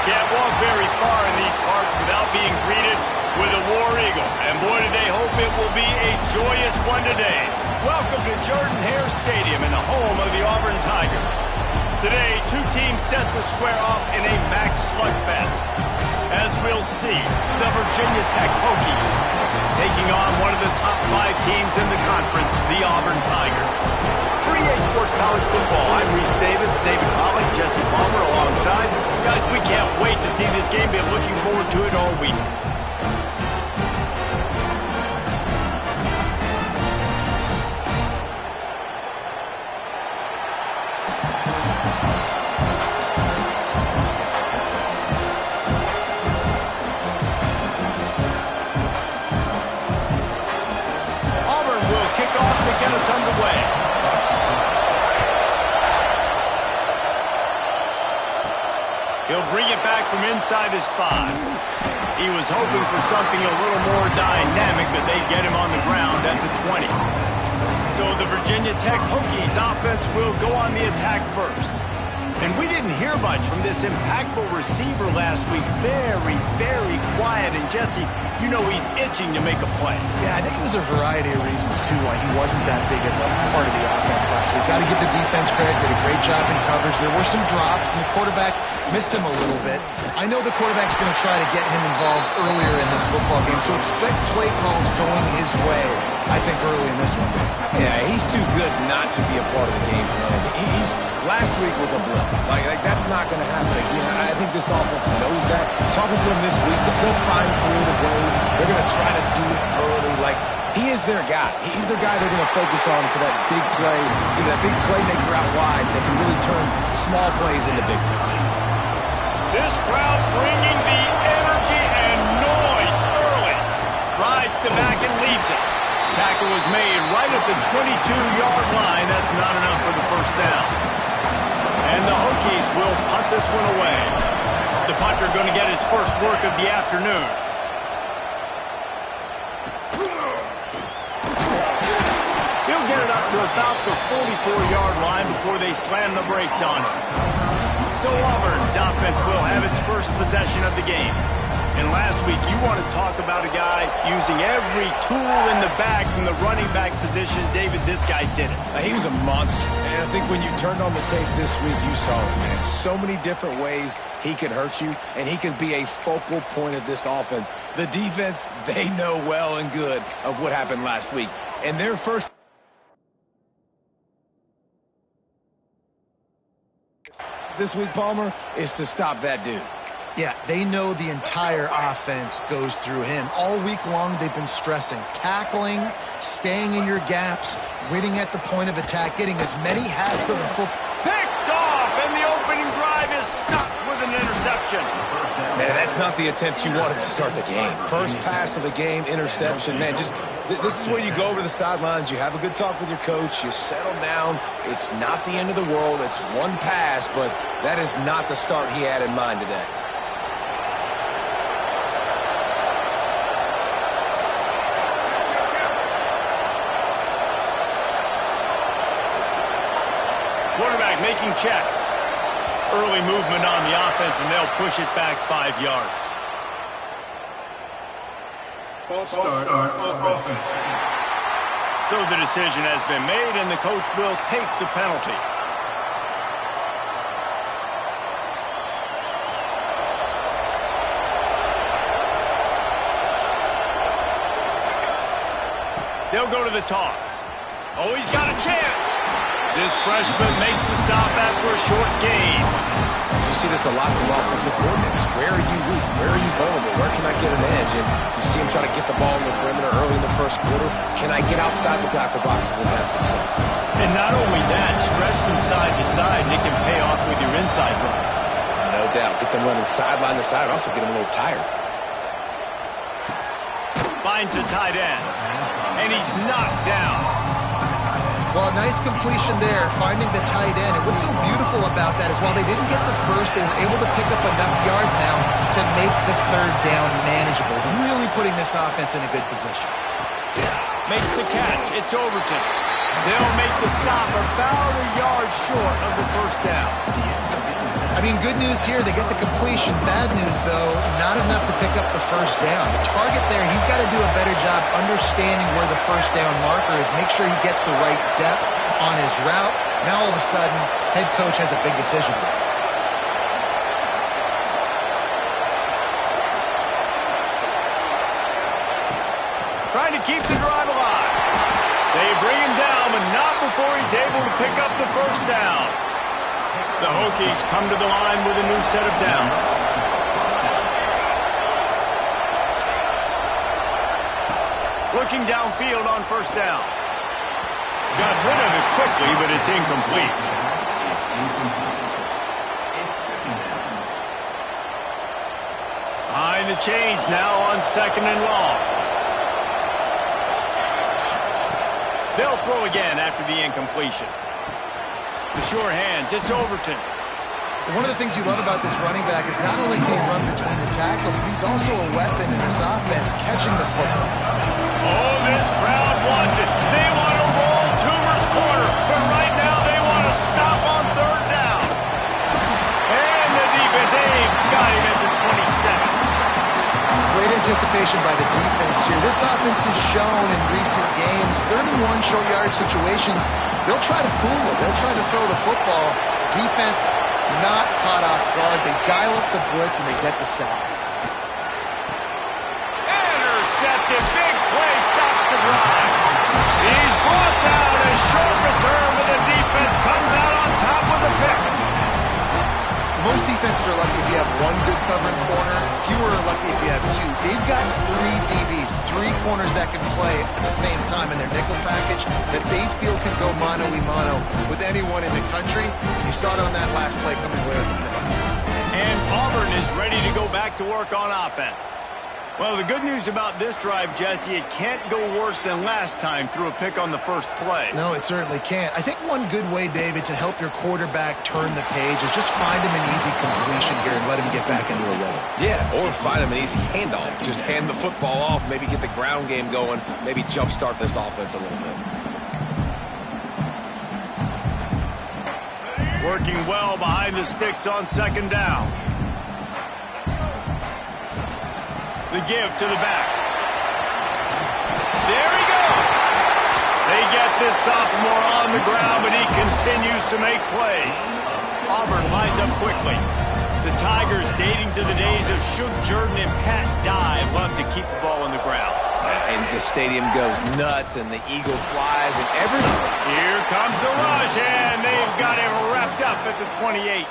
can't walk very far in these parts without being greeted with a War Eagle. And boy, do they hope it will be a joyous one today. Welcome to Jordan-Hare Stadium in the home of the Auburn Tigers. Today, two teams set to square off in a MAC slugfest. As we'll see, the Virginia Tech Hokies taking on one of the top 5 teams in the conference, the Auburn Tigers. For EA Sports College Football, I'm Reese Davis, David Pollock, Jesse Palmer alongside. Guys, we can't wait to see this game. Been looking forward to it all week. Get us underway. He'll bring it back from inside his 5. He was hoping for something a little more dynamic, but they get him on the ground at the 20. So the Virginia Tech Hokies offense will go on the attack first. And we didn't hear much from this impactful receiver last week. Very, very quiet. And Jesse, you know he's itching to make a play. Yeah, I think it was a variety of reasons, too, why he wasn't that big of a part of the offense last week. Got to give the defense credit. Did a great job in coverage. There were some drops, and the quarterback missed him a little bit. I know the quarterback's going to try to get him involved earlier in this football game, so expect play calls going his way, I think, early in this one. Yeah, he's too good not to be a part of the game plan. Last week was a blip. Like that's not going to happen again. I think this offense knows that. Talking to him this week, they'll find creative ways. They're going to try to do it early. Like, he is their guy. He's the guy they're going to focus on for that big play, that big playmaker out wide that can really turn small plays into big ones. This crowd bringing the energy and noise early. Rides to back and leaves it. Tackle was made right at the 22-yard line. That's not enough for the first down. And the Hokies will punt this one away. The punter going to get his first work of the afternoon. He'll get it up to about the 44-yard line before they slam the brakes on him. So Auburn's offense will have its first possession of the game. And last week, you want to talk about a guy using every tool in the bag from the running back position. David, this guy did it. He was a monster. And I think when you turned on the tape this week, you saw it, man. So many different ways he could hurt you, and he could be a focal point of this offense. The defense, they know well and good of what happened last week. And their first this week, Palmer, is to stop that dude. Yeah, they know the entire offense goes through him. All week long, they've been stressing tackling, staying in your gaps, waiting at the point of attack, getting as many hats to the football. Picked off, and the opening drive is stopped with an interception. Man, that's not the attempt you wanted to start the game. First pass of the game, interception. Man, just this is where you go over the sidelines. You have a good talk with your coach. You settle down. It's not the end of the world. It's one pass, but that is not the start he had in mind today. Quarterback making checks. Early movement on the offense, and they'll push it back 5 yards. False start offense. So the decision has been made, and the coach will take the penalty. They'll go to the toss. Oh, he's got a chance. This freshman makes the stop after a short gain. You see this a lot from offensive coordinators. Where are you weak? Where are you vulnerable? Where can I get an edge? And you see him try to get the ball in the perimeter early in the first quarter. Can I get outside the tackle boxes and have success? And not only that, stretch from side to side, and it can pay off with your inside runs. No doubt. Get them running sideline to side. Also get them a little tired. Finds a tight end. And he's knocked down. Well, nice completion there, finding the tight end. And what's so beautiful about that is while they didn't get the first, they were able to pick up enough yards now to make the third down manageable, really putting this offense in a good position. Makes the catch. It's Overton. They'll make the stop about a yard short of the first down. I mean, good news here, they get the completion. Bad news, though, not enough to pick up the first down. The target there, he's got to do a better job understanding where the first down marker is, make sure he gets the right depth on his route. Now, all of a sudden, head coach has a big decision. Trying to keep the drive alive. They bring him down, but not before he's able to pick up the first down. The Hokies come to the line with a new set of downs. Looking downfield on first down. Got rid of it quickly, but it's incomplete. Behind the chains now on 2nd and long. They'll throw again after the incompletion. The sure hands, it's Overton. One of the things you love about this running back is not only can he run between the tackles, but he's also a weapon in this offense, catching the football. Oh, this crowd wants it. They want to roll Toomer's corner, but right now they want to stop on 3rd down. And the defense, they've got him at the 27. Great anticipation by the defense here. This offense has shown in recent games, 3rd and 1 short yardage situations, they'll try to fool it. They'll try to throw the football. Defense not caught off guard. They dial up the blitz and they get the sack. Intercepted. Big play stops the drive. He's brought down. A short return, but the defense comes out on top with a pick. Most defenses are lucky if you have one good covering corner. Fewer are lucky if you have two. They've got 3 DBs, 3 corners that can play at the same time in their nickel package that they feel can go mano-a-mano with anyone in the country. You saw it on that last play coming away with the pick. And Auburn is ready to go back to work on offense. Well, the good news about this drive, Jesse, it can't go worse than last time through a pick on the first play. No, it certainly can't. I think one good way, David, to help your quarterback turn the page is just find him an easy completion here and let him get back into a rhythm. Yeah, or find him an easy handoff. Just hand the football off, maybe get the ground game going, maybe jumpstart this offense a little bit. Working well behind the sticks on 2nd down. The give to the back. There he goes. They get this sophomore on the ground, but he continues to make plays. Auburn lines up quickly. The Tigers, dating to the days of Shook Jordan and Pat Dye, love to keep the ball on the ground. And the stadium goes nuts, and the eagle flies, and everything. Here comes the rush, and they've got him wrapped up at the 28.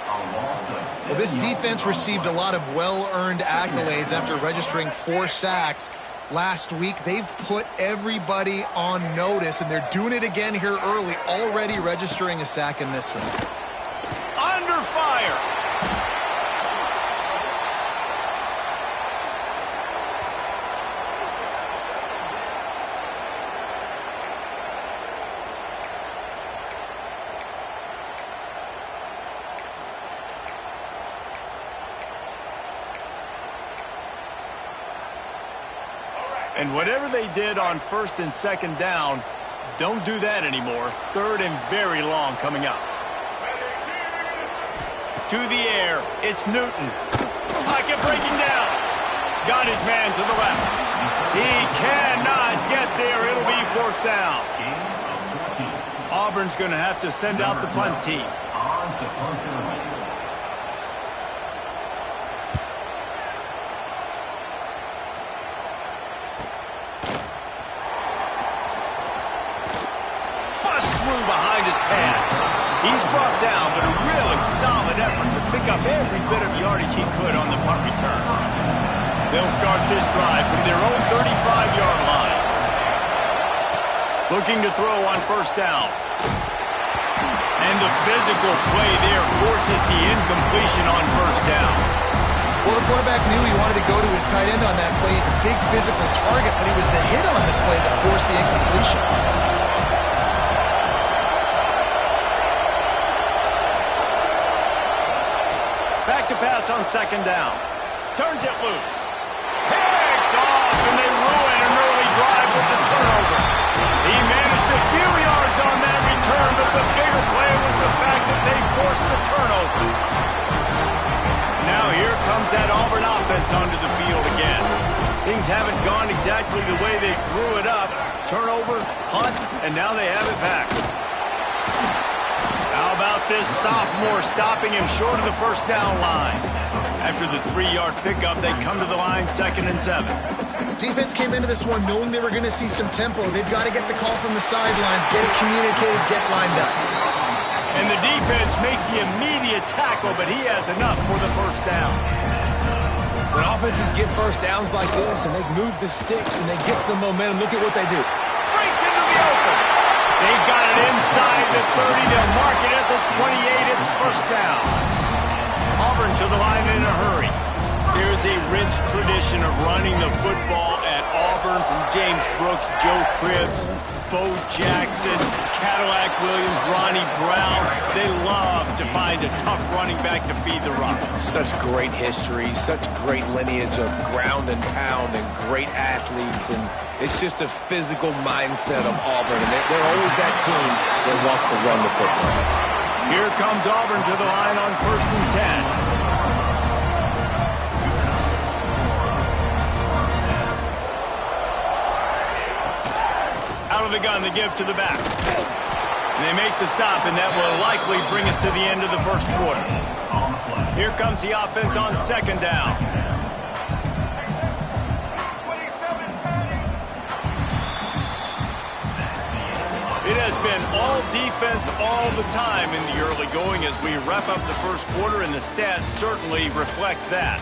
Well, this defense received a lot of well-earned accolades after registering 4 sacks last week. They've put everybody on notice, and they're doing it again here early, already registering a sack in this one. Under fire. And whatever they did on 1st and 2nd down, don't do that anymore. 3rd and very long coming up. To the air, it's Newton. Pocket breaking down. Got his man to the left. He cannot get there. It'll be 4th down. Auburn's going to have to send out the punt team. Behind his pad. He's brought down, but a really solid effort to pick up every bit of yardage he could on the punt return. They'll start this drive from their own 35-yard line. Looking to throw on 1st down. And the physical play there forces the incompletion on 1st down. Well, the quarterback knew he wanted to go to his tight end on that play. He's a big physical target, but he was the hit on the play that forced the incompletion. Back to pass on 2nd down. Turns it loose. Picked off, and they ruin an early drive with the turnover. He managed a few yards on that return, but the bigger play was the fact that they forced the turnover. that Auburn offense onto the field again. Things haven't gone exactly the way they drew it up. Turnover, punt, and now they have it back. How about this sophomore stopping him short of the first down line? After the 3-yard pickup, they come to the line 2nd and 7. Defense came into this one knowing they were going to see some tempo. They've got to get the call from the sidelines, get it communicated, get lined up. And the defense makes the immediate tackle, but he has enough for the first down. When offenses get first downs like this and they move the sticks and they get some momentum, look at what they do. Breaks into the open. They've got it inside the 30. They'll mark it at the 28. It's first down. Auburn to the line in a hurry. There's a rich tradition of running the football at Auburn, from James Brooks, Joe Cribbs, Bo Jackson, Cadillac Williams, Ronnie Brown. They love to find a tough running back to feed the rock. Such great history, such great lineage of ground and pound and great athletes. And it's just a physical mindset of Auburn. And they're always that team that wants to run the football. Here comes Auburn to the line on 1st and 10. Out of the gun to give to the back. And they make the stop, and that will likely bring us to the end of the first quarter. Here comes the offense on 2nd down. It has been all defense all the time in the early going as we wrap up the first quarter, and the stats certainly reflect that.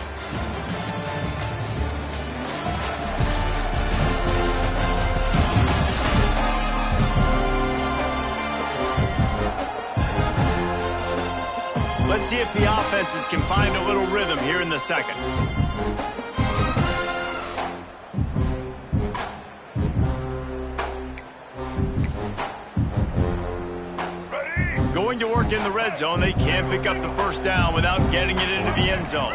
Let's see if the offenses can find a little rhythm here in the second. Going to work in the red zone. They can't pick up the first down without getting it into the end zone.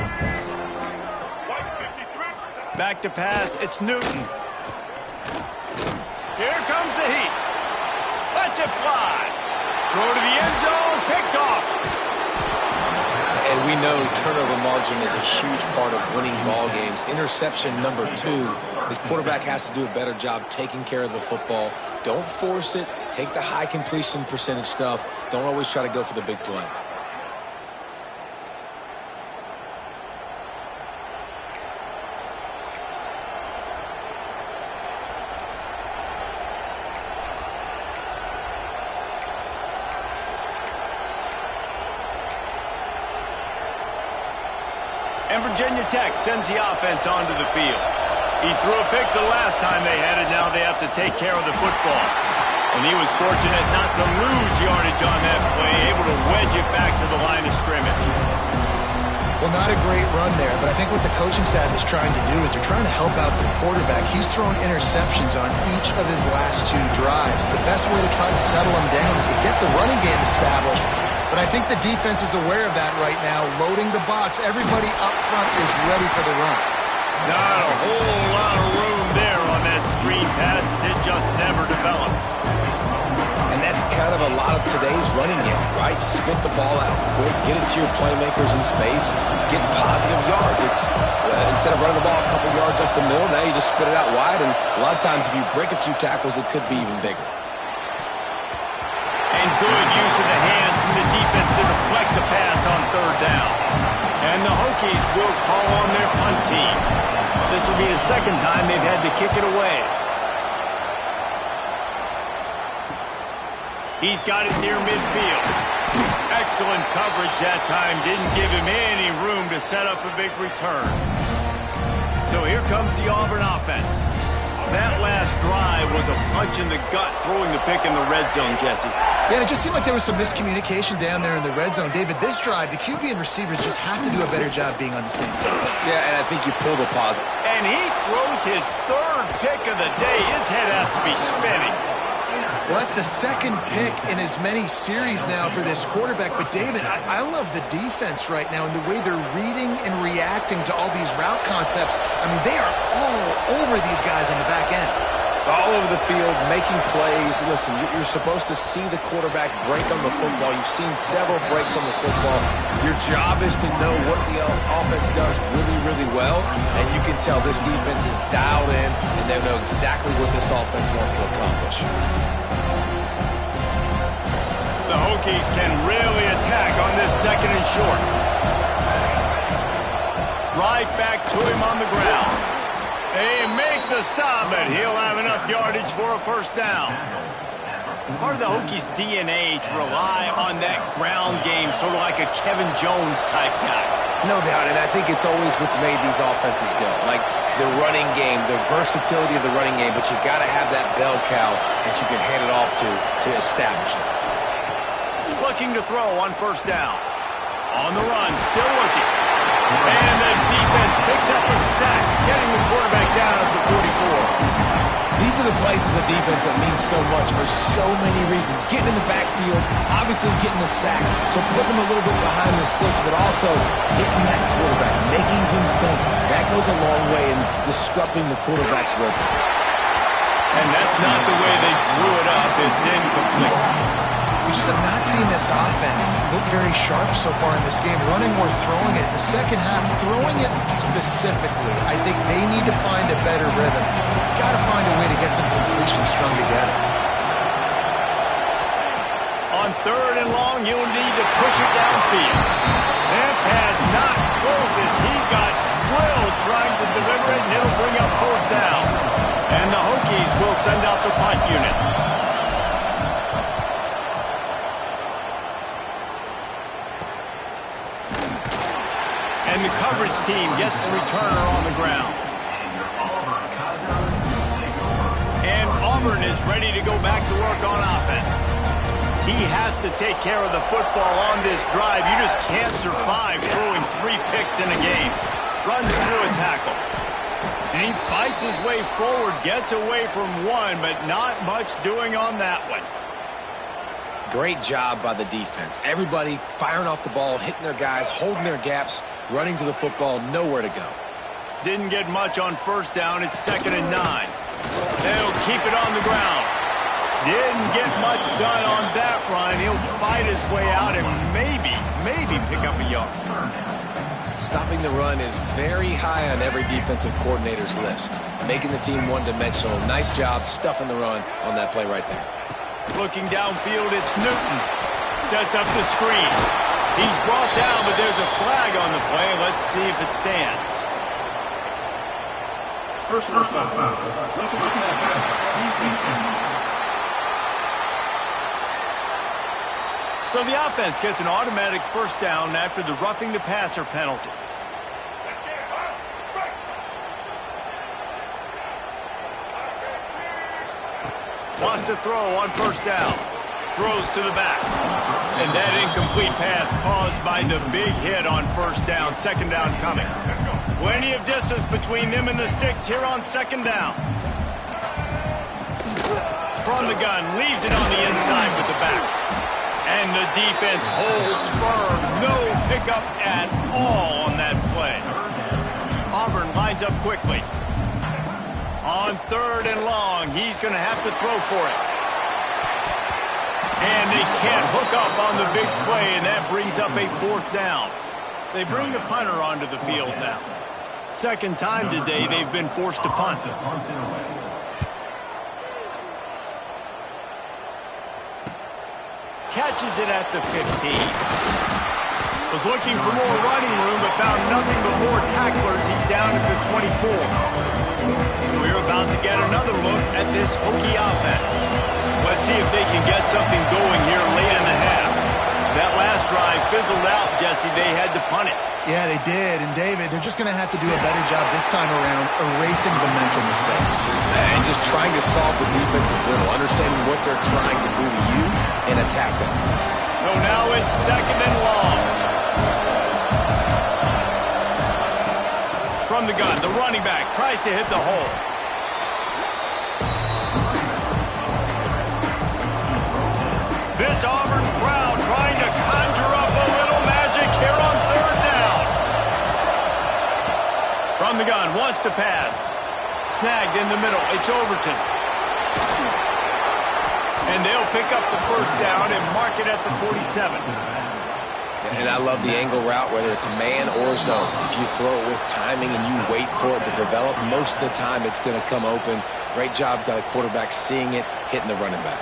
Back to pass. It's Newton. Here comes the heat. Lets it fly. Throw to the end zone. Picked off. And we know turnover margin is a huge part of winning ball games. Interception number 2. His quarterback has to do a better job taking care of the football. Don't force it. Take the high completion percentage stuff. Don't always try to go for the big play. And Virginia Tech sends the offense onto the field. He threw a pick the last time they had it. Now they have to take care of the football. And he was fortunate not to lose yardage on that play, able to wedge it back to the line of scrimmage. Well, not a great run there, but I think what the coaching staff is trying to do is they're trying to help out their quarterback. He's thrown interceptions on each of his last 2 drives. The best way to try to settle him down is to get the running game established. But I think the defense is aware of that right now, loading the box. Everybody up front is ready for the run. Not a whole lot of room there on that screen pass. It just never developed. And that's kind of a lot of today's running game, right? Spit the ball out quick, get it to your playmakers in space, get positive yards. It's instead of running the ball a couple yards up the middle, now you just spit it out wide. And a lot of times if you break a few tackles, it could be even bigger. And good use of the hands from the defense to deflect the pass on 3rd down. And the Hokies will call on their punt team. This will be the 2nd time they've had to kick it away. He's got it near midfield. Excellent coverage that time. Didn't give him any room to set up a big return. So here comes the Auburn offense. That last drive was a punch in the gut, throwing the pick in the red zone, Jesse. Yeah, and it just seemed like there was some miscommunication down there in the red zone. David, this drive, the QB and receivers just have to do a better job being on the same page. Yeah, and I think you pull the pause. And he throws his 3rd pick of the day. His head has to be spinning. Well, that's the 2nd pick in as many series now for this quarterback. But, David, I love the defense right now and the way they're reading and reacting to all these route concepts. I mean, they are all over these guys on the back end. All over the field, making plays. Listen, you're supposed to see the quarterback break on the football. You've seen several breaks on the football. Your job is to know what the offense does really, really well. And you can tell this defense is dialed in, and they know exactly what this offense wants to accomplish. The Hokies can really attack on this second and short. Right back to him on the ground. They make the stop, and he'll have enough yardage for a first down. Part of the Hokies' DNA to rely on that ground game, sort of like a Kevin Jones type guy. No doubt, and I think it's always what's made these offenses go. Like the running game, the versatility of the running game, but you got to have that bell cow that you can hand it off to establish it. Looking to throw on first down. On the run, still looking. And the defense picks up a sack, getting the quarterback down at the 44. These are the plays as a defense that mean so much for so many reasons. Getting in the backfield, obviously getting the sack, so putting him a little bit behind the sticks, but also hitting that quarterback, making him think. That goes a long way in disrupting the quarterback's rhythm. And that's not the way they drew it up. It's incomplete. We just have not seen this offense look very sharp so far in this game, running or throwing it. In the second half, throwing it specifically, I think they need to find a better rhythm. Got to find a way to get some completions strung together. On third and long, you'll need to push it downfield. That pass not close as he got drilled trying to deliver it, and it'll bring up fourth down. And the Hokies will send out the punt unit. And the coverage team gets the returner on the ground. And Auburn is ready to go back to work on offense. He has to take care of the football on this drive. You just can't survive throwing 3 picks in a game. Runs through a tackle. And he fights his way forward, gets away from one, but not much doing on that one. Great job by the defense. Everybody firing off the ball, hitting their guys, holding their gaps, running to the football, nowhere to go. Didn't get much on first down. It's 2nd and 9. They'll keep it on the ground. Didn't get much done on that run. He'll fight his way out and maybe pick up a yard. Stopping the run is very high on every defensive coordinator's list. Making the team one-dimensional. Nice job stuffing the run on that play right there. Looking downfield, it's Newton. Sets up the screen. He's brought down, but there's a flag on the play. Let's see if it stands. Personal foul. So the offense gets an automatic first down after the roughing the passer penalty. Wants to throw on first down. Throws to the back. And that incomplete pass caused by the big hit on first down. 2nd down coming. Plenty of distance between them and the sticks here on 2nd down. From the gun, leaves it on the inside with the back. And the defense holds firm. No pickup at all on that play. Auburn lines up quickly. On 3rd and long, he's going to have to throw for it. And they can't hook up on the big play, and that brings up a 4th down. They bring the punter onto the field now. 2nd time today they've been forced to punt. Catches it at the 15. Was looking for more running room, but found nothing but more tacklers. He's down at the 24. We're about to get another look at this Hokie offense. Let's see if they can get something going here late in the half. That last drive fizzled out, Jesse. They had to punt it. Yeah, they did. And, David, they're just going to have to do a better job this time around erasing the mental mistakes. And just trying to solve the defensive riddle, understanding what they're trying to do to you and attack them. So now it's 2nd and long. From the gun, the running back tries to hit the hole. This Auburn crowd trying to conjure up a little magic here on 3rd down. From the gun, wants to pass. Snagged in the middle. It's Overton. And they'll pick up the first down and mark it at the 47. And I love the angle route, whether it's man or zone. If you throw it with timing and you wait for it to develop, most of the time it's going to come open. Great job by the quarterback seeing it, hitting the running back.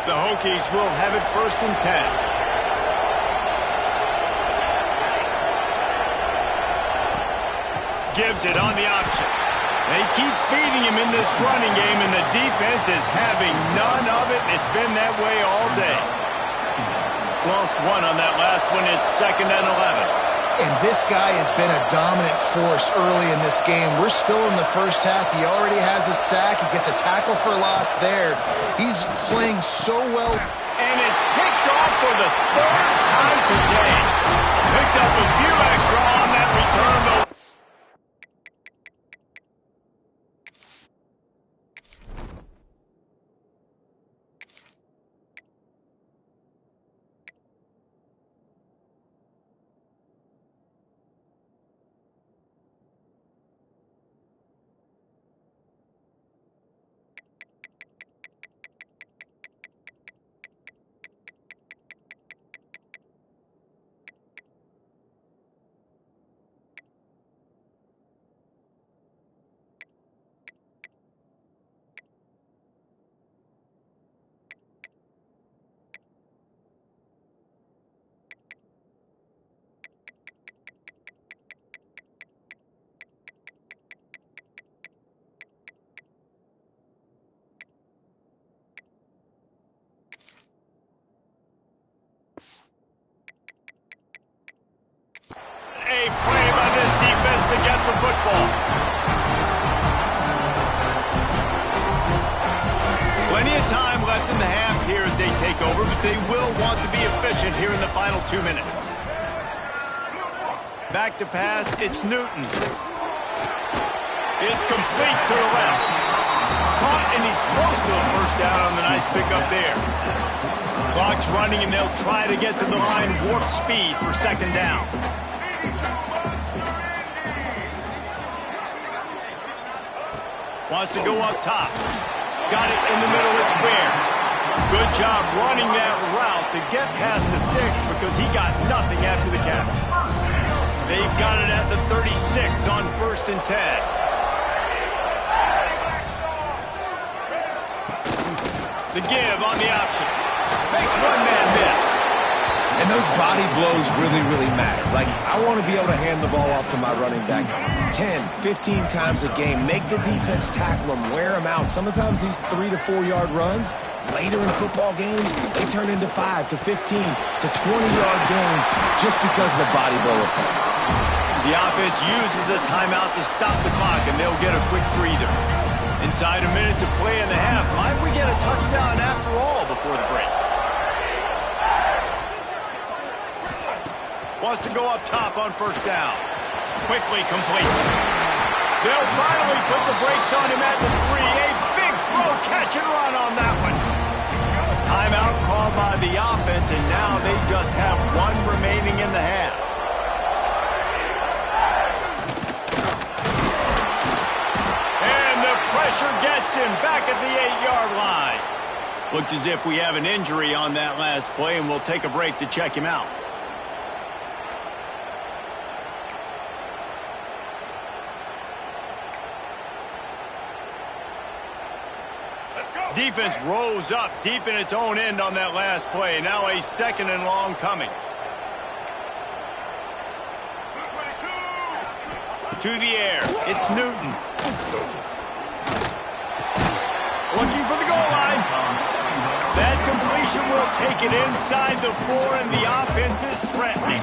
The Hokies will have it 1st and 10. Gives it on the option. They keep feeding him in this running game, and the defense is having none of it. It's been that way all day. Lost one on that last one. It's 2nd and 11. And this guy has been a dominant force early in this game. We're still in the first half. He already has a sack. He gets a tackle for loss there. He's playing so well. And it's picked off for the 3rd time today. Picked up a few extra on that return, though. A play by this defense to get the football. Plenty of time left in the half here as they take over, but they will want to be efficient here in the final 2 minutes. Back to pass, it's Newton. It's complete to the left. Caught, and he's close to a first down on the nice pickup there. Clock's running, and they'll try to get to the line warp speed for 2nd down. Wants to go up top. Got it in the middle, it's Ware. Good job running that route to get past the sticks because he got nothing after the catch. They've got it at the 36 on 1st and 10. The give on the option. Makes one man miss. And those body blows really, really matter. Like, I want to be able to hand the ball off to my running back 10, 15 times a game. Make the defense tackle them, wear them out. Sometimes these 3 to 4 yard runs, later in football games, they turn into 5 to 15 to 20-yard gains just because of the body blow effect. The offense uses a timeout to stop the clock, and they'll get a quick breather. Inside a minute to play in the half. Might we get a touchdown after all before the break? Wants to go up top on 1st down. Quickly complete. They'll finally put the brakes on him at the 3. A big throw, catch and run on that one. Timeout called by the offense, and now they just have one remaining in the half. And the pressure gets him back at the 8-yard line. Looks as if we have an injury on that last play, and we'll take a break to check him out. Defense rose up deep in its own end on that last play. Now a 2nd and long coming. To the air. It's Newton. Looking for the goal line. That completion will take it inside the 4, and the offense is threatening.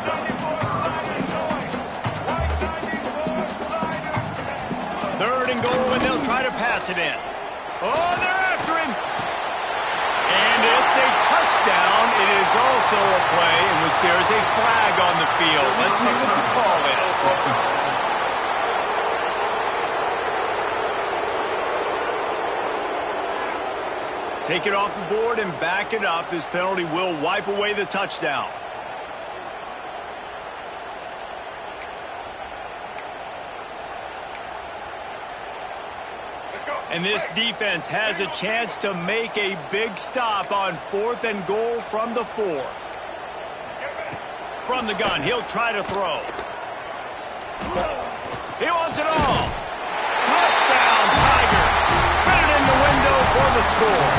3rd and goal, and they'll try to pass it in. Oh, they're after him. And it's a touchdown. It is also a play in which there is a flag on the field. Let's see what the call is. Take it off the board and back it up. This penalty will wipe away the touchdown. And this defense has a chance to make a big stop on 4th and goal from the 4. From the gun, he'll try to throw. He wants it all. Touchdown, Tigers. Fit it in the window for the score.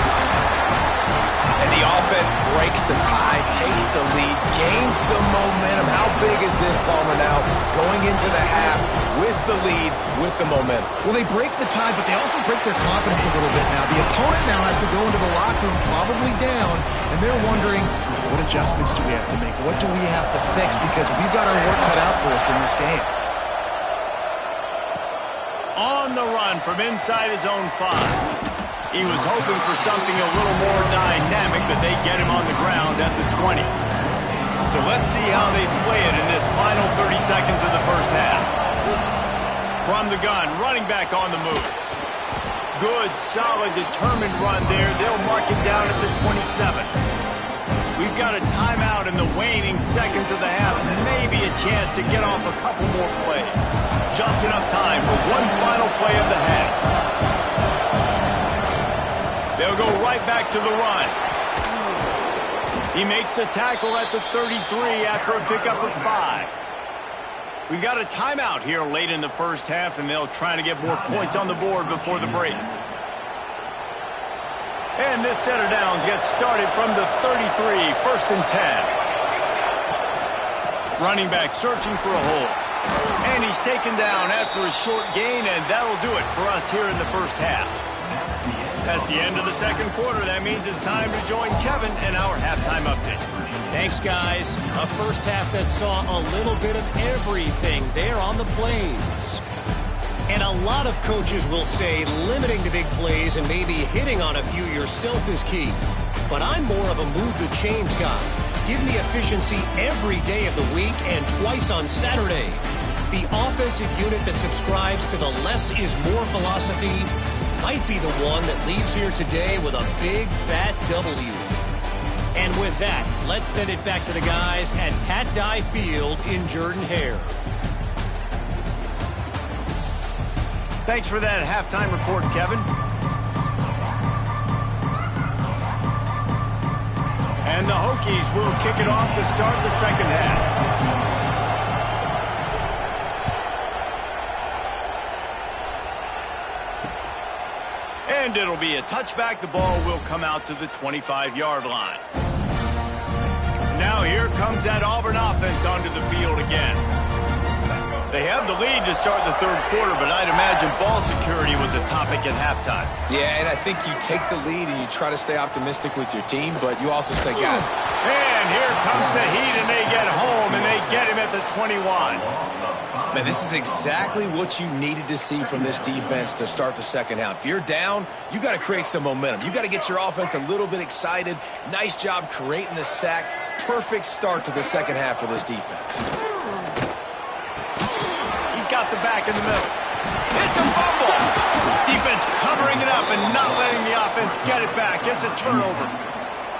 And the offense breaks the tie, takes the lead, gains some momentum. How big is this, Palmer, now going into the half with the lead, with the momentum? Well, they break the tie, but they also break their confidence a little bit now. The opponent now has to go into the locker room probably down, and they're wondering, what adjustments do we have to make? What do we have to fix? Because we've got our work cut out for us in this game. On the run from inside his own 5. He was hoping for something a little more dynamic, but they get him on the ground at the 20. So let's see how they play it in this final 30 seconds of the first half. From the gun, running back on the move. Good, solid, determined run there. They'll mark him down at the 27. We've got a timeout in the waning seconds of the half. Maybe a chance to get off a couple more plays. Just enough time for one final play of the half. They'll go right back to the run. He makes the tackle at the 33 after a pickup of 5. We got a timeout here late in the first half, and they'll try to get more points on the board before the break. And this set of downs gets started from the 33, 1st and 10. Running back searching for a hole. And he's taken down after a short gain, and that'll do it for us here in the first half. That's the end of the second quarter. That means it's time to join Kevin in our halftime update. Thanks, guys. A first half that saw a little bit of everything there on the plains. And a lot of coaches will say limiting the big plays and maybe hitting on a few yourself is key. But I'm more of a move the chains guy. Give me efficiency every day of the week and twice on Saturday. The offensive unit that subscribes to the less is more philosophy might be the one that leaves here today with a big, fat W. And with that, let's send it back to the guys at Pat Dye Field in Jordan-Hare. Thanks for that halftime report, Kevin. And the Hokies will kick it off to start the second half. And it'll be a touchback. The ball will come out to the 25-yard line. Now here comes that Auburn offense onto the field again. They have the lead to start the third quarter, but I'd imagine ball security was a topic at halftime. Yeah, and I think you take the lead and you try to stay optimistic with your team, but you also say, guys. And here comes the Heat, and they get home, and they get him at the 21. Man, this is exactly what you needed to see from this defense to start the second half. If you're down, you got to create some momentum. You got to get your offense a little bit excited. Nice job creating the sack. Perfect start to the second half for this defense. He's got the back in the middle. It's a fumble. Defense covering it up and not letting the offense get it back. It's a turnover.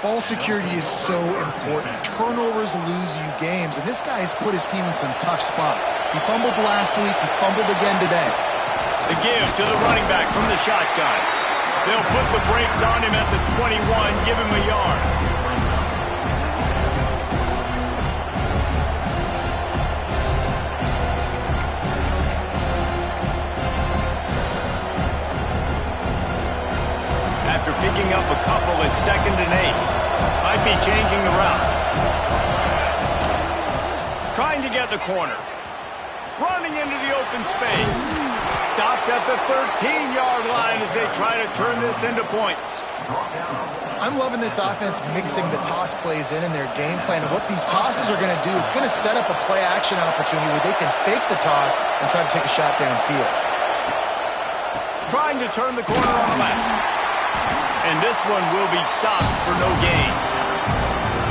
Ball security is so important. Turnovers lose you games, and this guy has put his team in some tough spots. He fumbled last week. He's fumbled again today. The give to the running back from the shotgun. They'll put the brakes on him at the 21, give him a yard. After picking up a couple at 2nd and 8. Might be changing the route. Trying to get the corner. Running into the open space. Stopped at the 13-yard line as they try to turn this into points. I'm loving this offense mixing the toss plays in their game plan. And what these tosses are going to do, it's going to set up a play-action opportunity where they can fake the toss and try to take a shot downfield. Trying to turn the corner on the left. And this one will be stopped for no gain.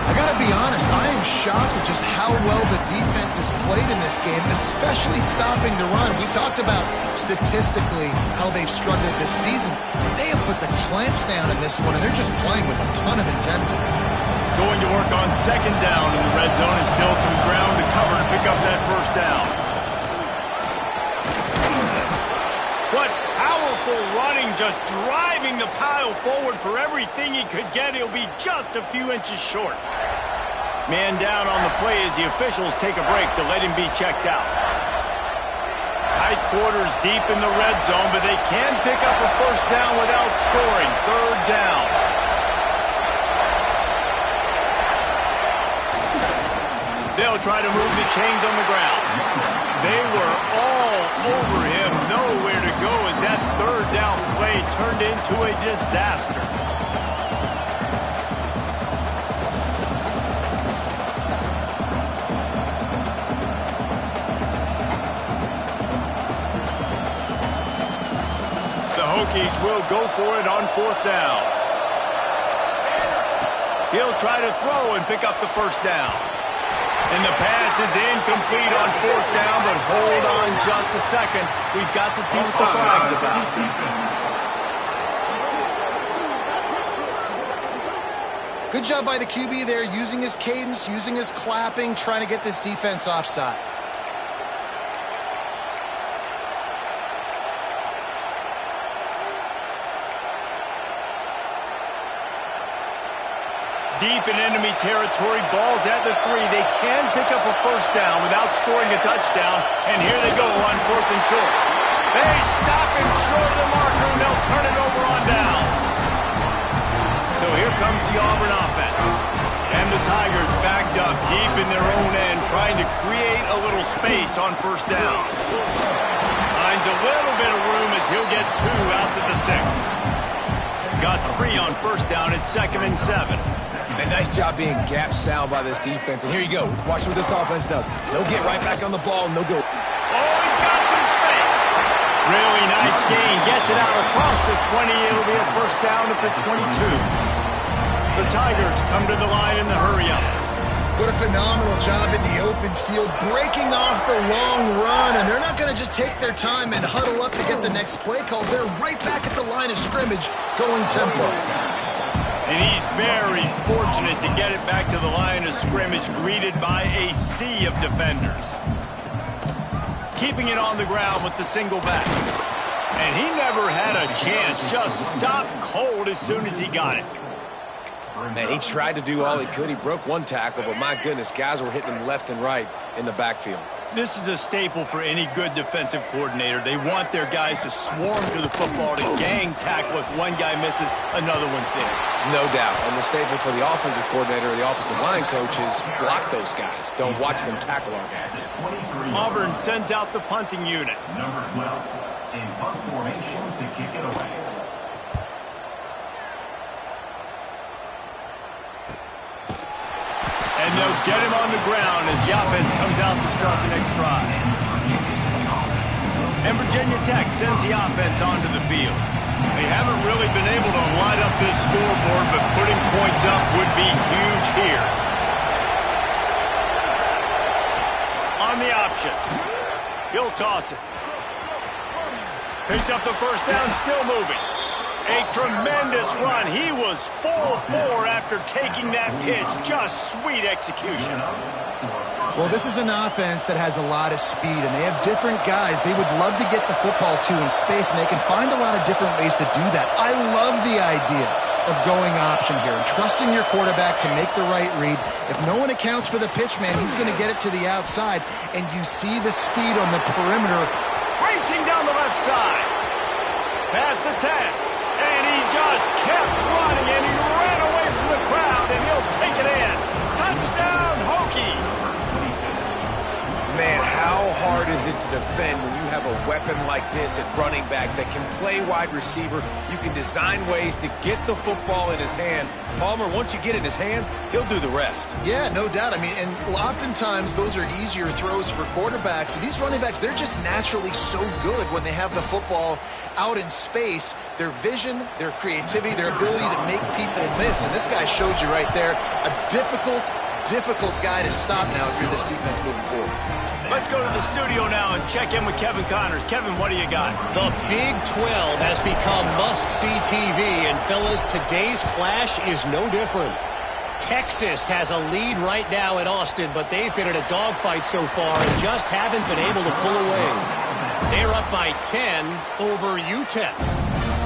I got to be honest, I am shocked at just how well the defense has played in this game, especially stopping the run. We talked about statistically how they've struggled this season, but they have put the clamps down in this one, and they're just playing with a ton of intensity. Going to work on 2nd down in the red zone, and still some ground to cover to pick up that first down. What powerful running just driving the pile forward for everything he could get. He'll be just a few inches short. Man down on the play as the officials take a break to let him be checked out. Tight quarters deep in the red zone, but they can pick up a first down without scoring. Third down. They'll try to move the chains on the ground. They were all over him, nowhere to go as that third down play turned into a disaster. The Hokies will go for it on fourth down. He'll try to throw and pick up the first down. And the pass is incomplete on fourth down, but hold on just a second. We've got to see what the flag's about. Good job by the QB there, using his cadence, using his clapping, trying to get this defense offside. Deep in enemy territory, ball's at the 3. They can pick up a first down without scoring a touchdown, and here they go on fourth and short. They stop him short of the marker, and they'll turn it over on downs. So here comes the Auburn offense. And the Tigers backed up deep in their own end, trying to create a little space on first down. Finds a little bit of room as he'll get 2 out to the 6. Got 3 on first down at 2nd and 7. A nice job being gap sound by this defense. And here you go. Watch what this offense does. They'll get right back on the ball, and they'll go. Oh, he's got some space. Really nice gain. Gets it out across the 20. It'll be a first down at the 22. The Tigers come to the line in the hurry-up. What a phenomenal job in the open field, breaking off the long run, and they're not going to just take their time and huddle up to get the next play call. They're right back at the line of scrimmage, going tempo. And he's very fortunate to get it back to the line of scrimmage, greeted by a sea of defenders. Keeping it on the ground with the single back. And he never had a chance, just stopped cold as soon as he got it. Man, he tried to do all he could. He broke one tackle, but my goodness, guys were hitting him left and right in the backfield. This is a staple for any good defensive coordinator. They want their guys to swarm to the football, to gang tackle. If one guy misses, another one's there. No doubt. And the staple for the offensive coordinator or the offensive line coach is block those guys. Don't watch them tackle our guys. Auburn sends out the punting unit. Number 12 in punt formation to kick it away. And they'll get him on the ground as the offense comes out to start the next drive. And Virginia Tech sends the offense onto the field. They haven't really been able to light up this scoreboard, but putting points up would be huge here. On the option. He'll toss it. Picks up the first down, still moving. A tremendous run. He was full bore after taking that pitch. Just sweet execution. Well, this is an offense that has a lot of speed, and they have different guys they would love to get the football to in space, and they can find a lot of different ways to do that. I love the idea of going option here and trusting your quarterback to make the right read. If no one accounts for the pitch, man, he's going to get it to the outside, and you see the speed on the perimeter. Racing down the left side. Past the 10. And he just kept running, and he ran away from the crowd, and he'll take it in. Touchdown, Hokies! Man, how hard is it to defend when you have a weapon like this at running back that can play wide receiver? You can design ways to get the football in his hand. Palmer, once you get it in his hands, he'll do the rest. Yeah, no doubt. I mean, and oftentimes those are easier throws for quarterbacks. And these running backs, they're just naturally so good when they have the football out in space. Their vision, their creativity, their ability to make people miss. And this guy showed you right there, a difficult guy to stop now if you're this defense moving forward. Let's go to the studio now and check in with Kevin Connors. Kevin, what do you got? The Big 12 has become must-see TV, and fellas, today's clash is no different. Texas has a lead right now in Austin, but they've been in a dogfight so far and just haven't been able to pull away. They're up by 10 over UTEP.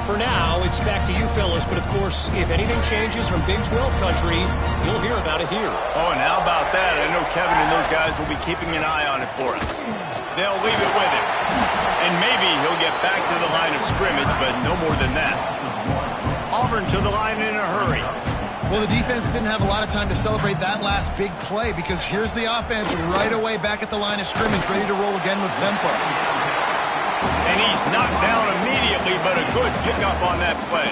for now, it's back to you fellas. But, of course, if anything changes from Big 12 country, you'll hear about it here. Oh, and how about that? I know Kevin and those guys will be keeping an eye on it for us. They'll leave it with him. And maybe he'll get back to the line of scrimmage, but no more than that. Auburn to the line in a hurry. Well, the defense didn't have a lot of time to celebrate that last big play because here's the offense right away back at the line of scrimmage, ready to roll again with tempo. And he's knocked down immediately, but a good pickup on that play.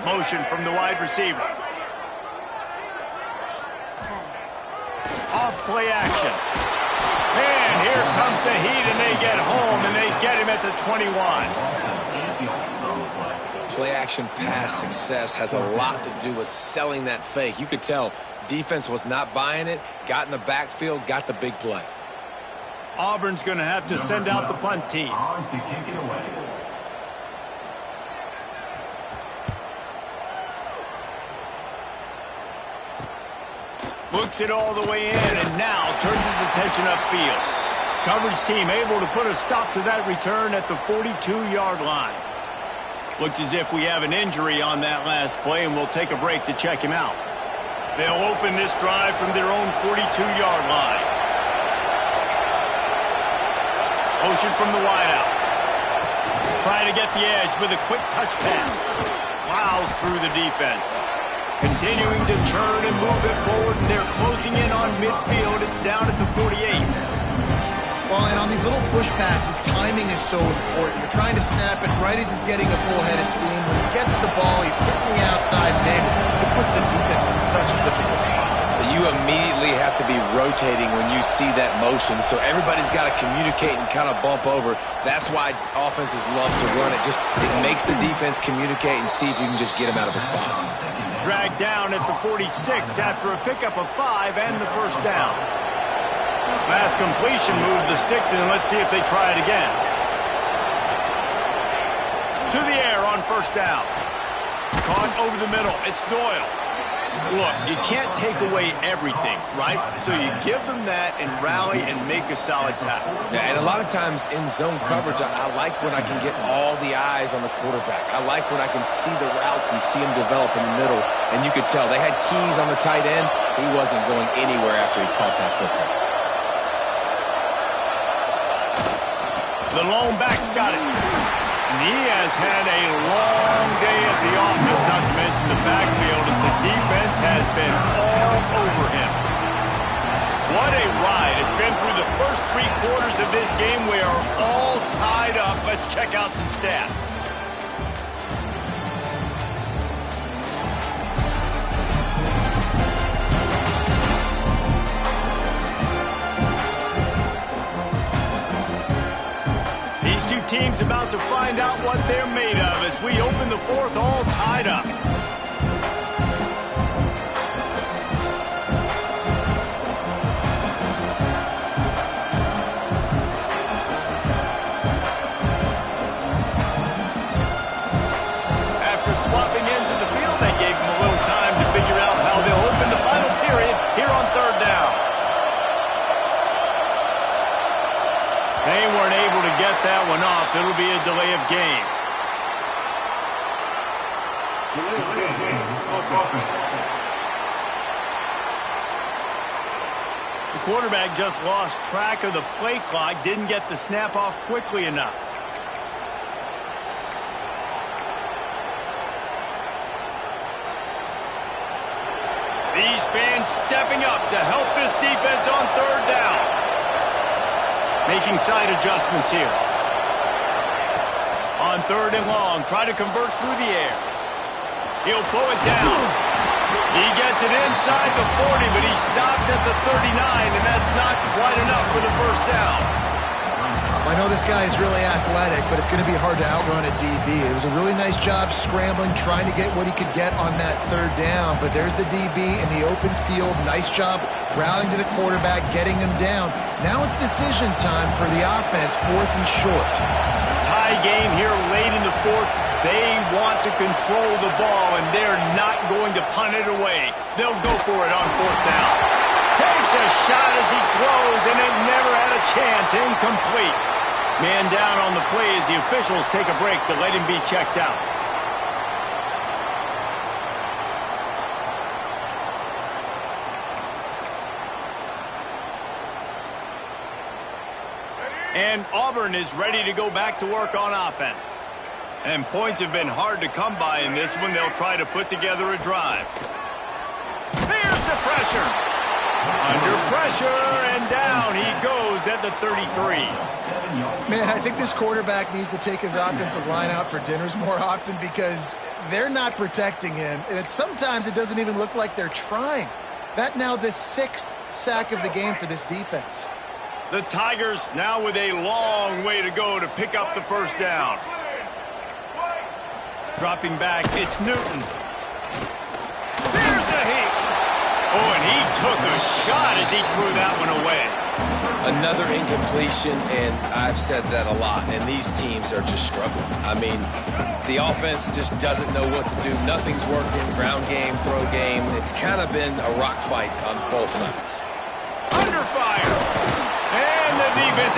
Motion from the wide receiver. Off play action. And here comes the heat, and they get home, and they get him at the 21. Play action pass success has a lot to do with selling that fake. You could tell defense was not buying it, got in the backfield, got the big play. Auburn's going to have to send out the punt team. On to kick it away. Looks it all the way in, and now turns his attention upfield. Coverage team able to put a stop to that return at the 42-yard line. Looks as if we have an injury on that last play, and we'll take a break to check him out. They'll open this drive from their own 42-yard line. Motion from the wideout. Trying to get the edge with a quick touch pass. Plows through the defense. Continuing to turn and move it forward, and they're closing in on midfield. It's down at the 48. Well, and on these little push passes, timing is so important. You're trying to snap it right as he's getting a full head of steam. When he gets the ball, he's hitting the outside name. It puts the defense in such a difficult spot. You immediately have to be rotating when you see that motion, so everybody's got to communicate and kind of bump over. That's why offenses love to run it. It makes the defense communicate and see if you can just get him out of a spot. Dragged down at the 46 after a pickup of 5 and the first down. Fast completion moved the sticks in. Let's see if they try it again. To the air on first down. Caught over the middle. It's Doyle. Look, you can't take away everything, right? So you give them that and rally and make a solid tackle. Yeah, and a lot of times in zone coverage, I like when I can get all the eyes on the quarterback. I like when I can see the routes and see them develop in the middle. And you could tell they had keys on the tight end. He wasn't going anywhere after he caught that football. The lone back's got it. And he has had a long day at the office, not to mention the backfield, as the defense has been all over him. What a ride. It's been through the first 3 quarters of this game. We are all tied up. Let's check out some stats. Teams about to find out what they're made of as we open the 4th all tied up. After swapping ends of the field, they gave them a little time to figure out how they'll open the final period here on 3rd down. They weren't able to get that one off. It'll be a delay of game. The quarterback just lost track of the play clock, didn't get the snap off quickly enough. These fans stepping up to help this defense on 3rd down. Making side adjustments here. On 3rd and long, try to convert through the air. He'll pull it down. He gets it inside the 40, but he stopped at the 39, and that's not quite enough for the first down. I know this guy is really athletic, but it's going to be hard to outrun a DB. It was a really nice job scrambling, trying to get what he could get on that 3rd down, but there's the DB in the open field. Nice job rallying to the quarterback, getting him down. Now it's decision time for the offense, 4th and short. Tie game here late in the 4th. They want to control the ball, and they're not going to punt it away. They'll go for it on 4th down. Takes a shot as he throws, and it never had a chance. Incomplete. Man down on the play as the officials take a break to let him be checked out. And Auburn is ready to go back to work on offense. And points have been hard to come by in this one. They'll try to put together a drive. There's the pressure. Under pressure, and down he goes at the 33. Man, I think this quarterback needs to take his offensive line out for dinners more often because they're not protecting him. And sometimes it doesn't even look like they're trying. That now the 6th sack of the game for this defense. The Tigers now with a long way to go to pick up the first down. Dropping back, it's Newton. There's a hit. Oh, and he took a shot as he threw that one away. Another incompletion, and I've said that a lot, and these teams are just struggling. I mean, the offense just doesn't know what to do. Nothing's working. Ground game, throw game. It's kind of been a rock fight on both sides. Under fire. And the defense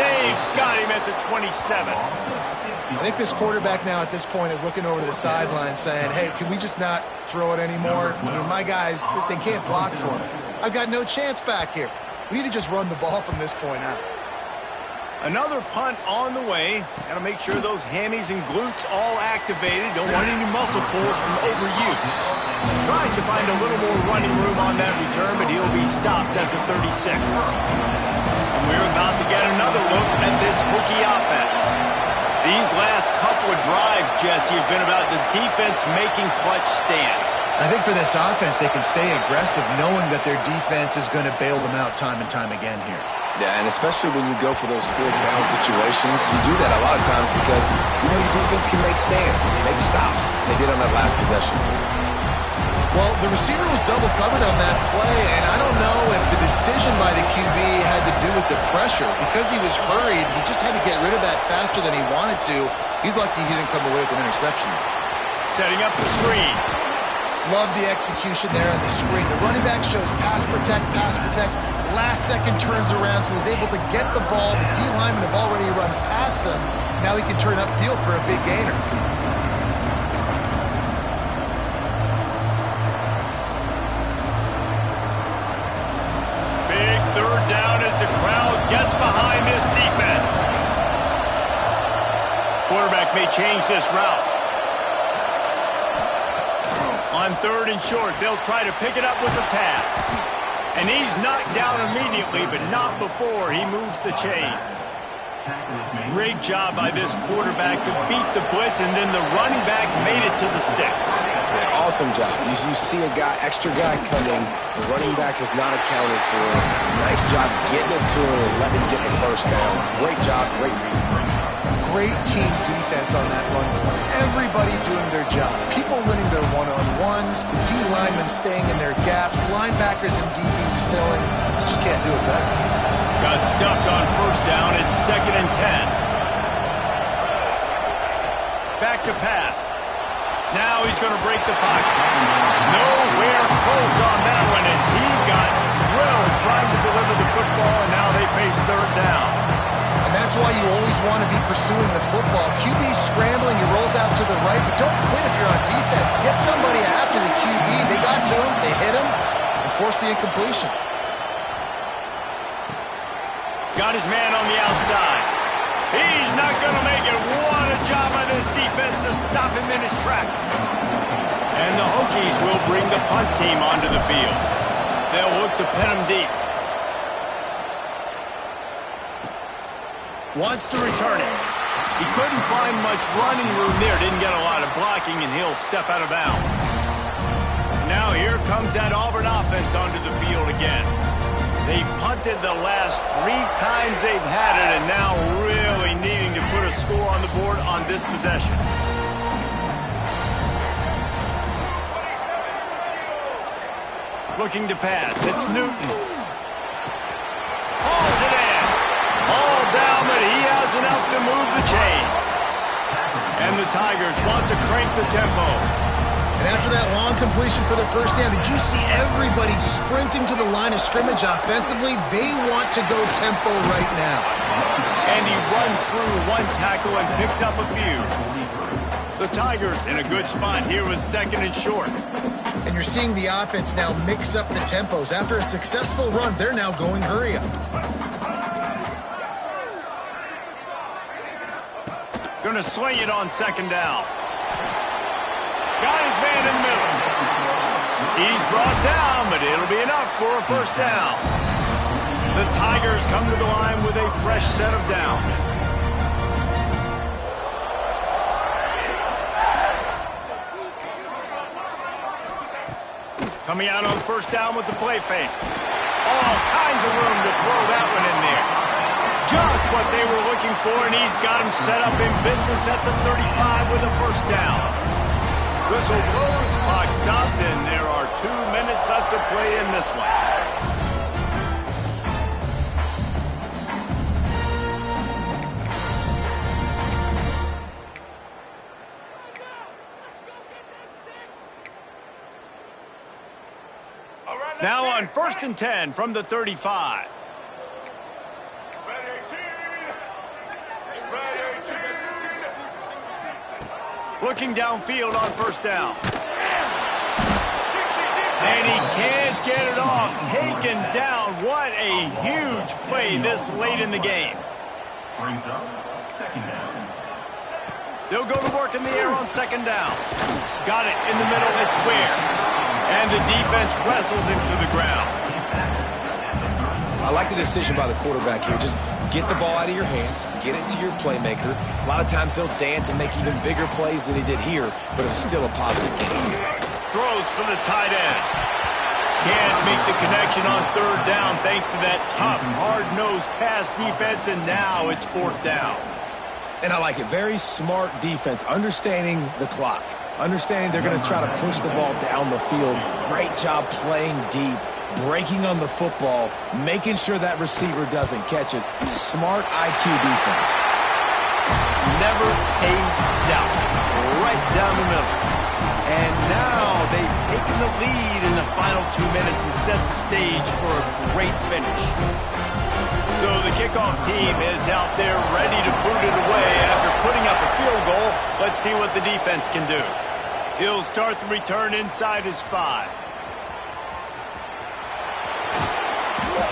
got him at the 27. I think this quarterback now at this point is looking over to the sideline saying, hey, can we just not throw it anymore? I mean, my guys, they can't block for me. I've got no chance back here. We need to just run the ball from this point out. Another punt on the way. Got to make sure those hammies and glutes all activated. Don't want any muscle pulls from overuse. Tries to find a little more running room on that return, but he'll be stopped at the 36. And we're about to get another look at this Hokie offense. These last couple of drives, Jesse, have been about the defense making clutch stand. I think for this offense, they can stay aggressive knowing that their defense is going to bail them out time and time again here. Yeah, and especially when you go for those 4th-down situations, you do that a lot of times because, you know, your defense can make stands and make stops. They did on that last possession. Well, the receiver was double covered on that play, and I don't know if the decision by the QB had to do with the pressure. Because he was hurried, he just had to get rid of that faster than he wanted to. He's lucky he didn't come away with an interception. Setting up the screen. Love the execution there on the screen. The running back shows pass protect, pass protect. Last second turns around, so he's able to get the ball. The D linemen have already run past him. Now he can turn upfield for a big gainer. Big 3rd down as the crowd gets behind this defense. Quarterback may change this route. On 3rd and short, they'll try to pick it up with the pass. And he's knocked down immediately, but not before he moves the chains. Great job by this quarterback to beat the blitz, and then the running back made it to the sticks. Yeah, awesome job. You see a guy, extra guy coming. The running back is not accounted for. Nice job getting it to him and letting him get the first down. Great job, great read. Great team defense on that run play. Everybody doing their job. People winning their one-on-ones, D linemen staying in their gaps, linebackers and DBs filling. You just can't do it better. Got stuffed on 1st down. It's 2nd and 10. Back to pass. Now he's going to break the pocket. Nowhere close on that one as he got drilled trying to deliver the football, and now they face 3rd down. And that's why you always want to be pursuing the football. QB's scrambling, he rolls out to the right, but don't quit if you're on defense. Get somebody after the QB. They got to him, they hit him, and forced the incompletion. Got his man on the outside. He's not going to make it. What a job by this defense to stop him in his tracks. And the Hokies will bring the punt team onto the field. They'll look to pin him deep. Wants to return it. He couldn't find much running room there. Didn't get a lot of blocking, and he'll step out of bounds. Now here comes that Auburn offense onto the field again. They've punted the last 3 times they've had it, and now really needing to put a score on the board on this possession. Looking to pass. It's Newton. Pulls it in. All down, but he has enough to move the chains. And the Tigers want to crank the tempo. And after after that long completion for the first down. Did you see everybody sprinting to the line of scrimmage offensively? They want to go tempo right now. And he runs through one tackle and picks up a few. The Tigers in a good spot here with 2nd and short. And you're seeing the offense now mix up the tempos. After a successful run, they're now going hurry up. Going to swing it on 2nd down. Got his man in the middle. He's brought down, but it'll be enough for a first down. The Tigers come to the line with a fresh set of downs. Coming out on first down with the play fake. All kinds of room to throw that one in there. Just what they were looking for, and he's got him set up in business at the 35 with a first down. Whistle blows, clock stopped, and there are 2 minutes left to play in this one. Now on 1st and 10 from the 35. Looking downfield on first down. And he can't get it off. Taken down. What a huge play this late in the game. Brings up 2nd down. They'll go to work in the air on 2nd down. Got it in the middle. It's Ware. And the defense wrestles him to the ground. I like the decision by the quarterback here. Just get the ball out of your hands, get it to your playmaker. A lot of times he'll dance and make even bigger plays than he did here, but it was still a positive game. Throws for the tight end. Can't make the connection on 3rd down thanks to that tough, hard-nosed pass defense, and now it's 4th down. And I like it. Very smart defense, understanding the clock. Understanding they're going to try to push the ball down the field. Great job playing deep, breaking on the football, making sure that receiver doesn't catch it. Smart IQ defense. Never a doubt. Right down the middle. And now they've taken the lead in the final 2 minutes and set the stage for a great finish. So the kickoff team is out there ready to put it away after putting up a field goal. Let's see what the defense can do. He'll start the return inside his 5.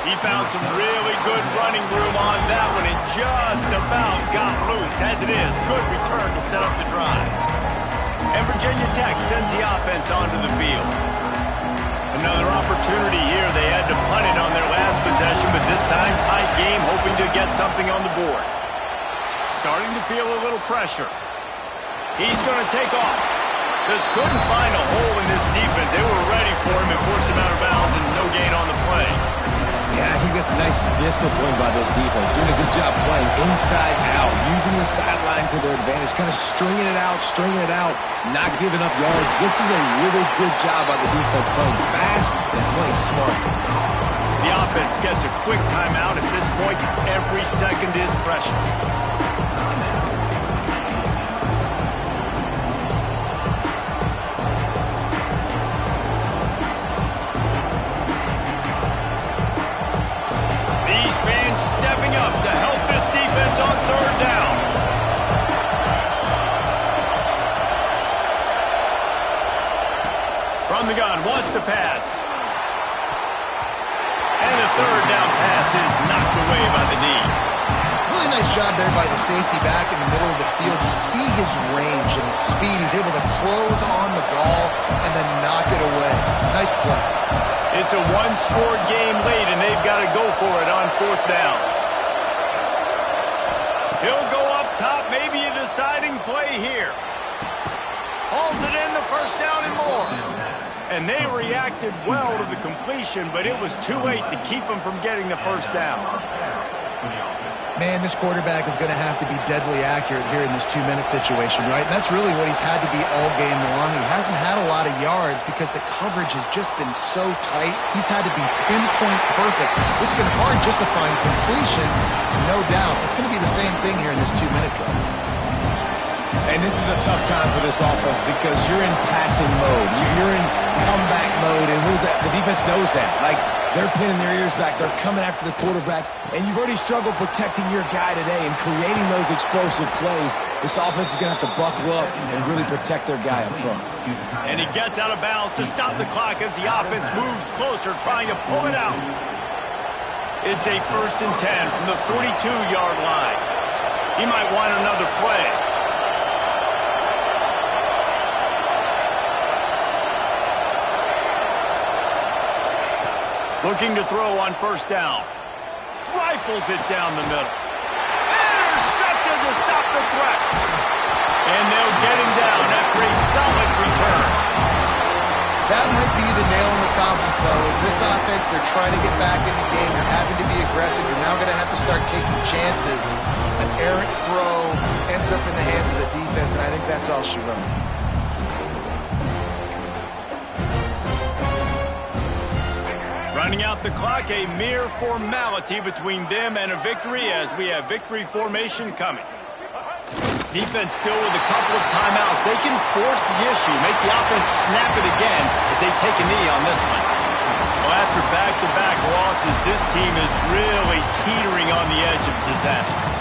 He found some really good running room on that one and just about got loose. As it is, good return to set up the drive. And Virginia Tech sends the offense onto the field. Another opportunity here. They had to punt it on their last possession, but this time tight game, hoping to get something on the board. Starting to feel a little pressure. He's going to take off. Just couldn't find a hole in this defense. They were ready for him and forced him out of bounds and no gain on the play. Yeah, I think that's nice discipline by this defense. Doing a good job playing inside out, using the sideline to their advantage, kind of stringing it out, not giving up yards. This is a really good job by the defense, playing fast and playing smart. The offense gets a quick timeout. At this point, every second is precious. Stepping up to help this defense on 3rd down. From the gun, wants to pass. And the 3rd down pass is knocked away by the D. Really nice job there by the safety back in the middle of the field. You see his range and his speed. He's able to close on the ball and then knock it away. Nice play. It's a one-scored game late, and they've got to go for it on 4th down. He'll go up top, maybe a deciding play here. Hauls it in, the first down and more. And they reacted well to the completion, but it was too late to keep them from getting the first down. Man, this quarterback is going to have to be deadly accurate here in this 2-minute situation, right? And that's really what he's had to be all game long. He hasn't had a lot of yards because the coverage has just been so tight. He's had to be pinpoint perfect. It's been hard just to find completions, no doubt. It's going to be the same thing here in this 2-minute drive. And this is a tough time for this offense because you're in passing mode. You're in comeback mode, and the defense knows that. Like, they're pinning their ears back. They're coming after the quarterback, and you've already struggled protecting your guy today and creating those explosive plays. This offense is going to have to buckle up and really protect their guy up front. And he gets out of bounds to stop the clock as the offense moves closer, trying to pull it out. It's a 1st and 10 from the 42-yard line. He might want another play. Looking to throw on 1st down. Rifles it down the middle. Intercepted to stop the threat. And they'll get him down after a solid return. That might be the nail in the coffin, fellas. This offense, they're trying to get back in the game. They're having to be aggressive. You're now going to have to start taking chances. An errant throw ends up in the hands of the defense, and I think that's all she wrote. Running out the clock, a mere formality between them and a victory as we have victory formation coming. Defense still with a couple of timeouts. They can force the issue, make the offense snap it again as they take a knee on this one. Well, after back-to-back losses, this team is really teetering on the edge of disaster.